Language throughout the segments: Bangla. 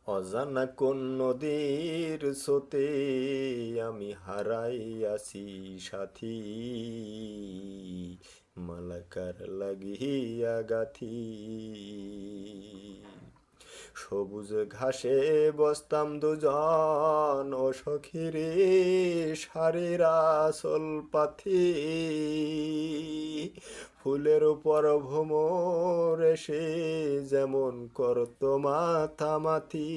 অজানা কোন নদীর স্রোতে আমি হারাইয়াছি সাথী, মালাকার লাগিয়া গাথি। সবুজ ঘাসে বসতাম দুজন ও সখীরে, সারের আঁচল পাথি। ফুলের উপর ভ্রমর এসে যেমন করতো মাথামাথি।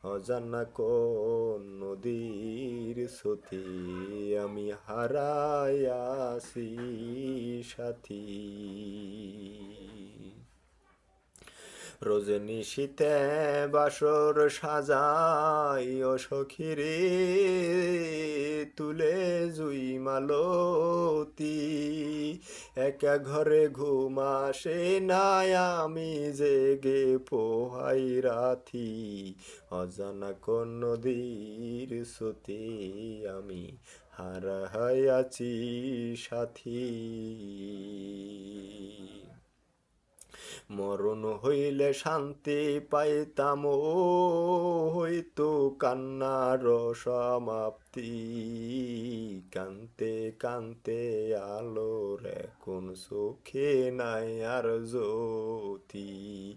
অজানা কোন নদীর স্রোতে আমি হারাইয়াছি সাথী। রজনী শীতে বাসর সাজাই ও সখীরে, তুলে জুই মালতি। একা ঘরে ঘুম আসে নাই, আমি জেগে পোহাই রাথি। অজানা কোন নদীর স্রোতে আমি হারাইয়াছি সাথী। মরণ হইলে শান্তি পাইতাম, ও হইতো কান্নার সমাপ্তি। কান্তে কান্তে আলোর এখন চোখে নাই আর জ্যোতি।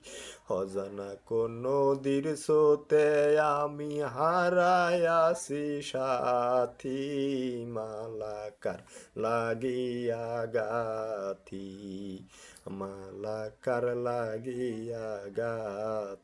অজানা কোন নদীর স্রোতে আমি হারাইয়াছি সাথী, মালাকার লাগিয়া গাথি। মালাকার লাগিয়া গাথি।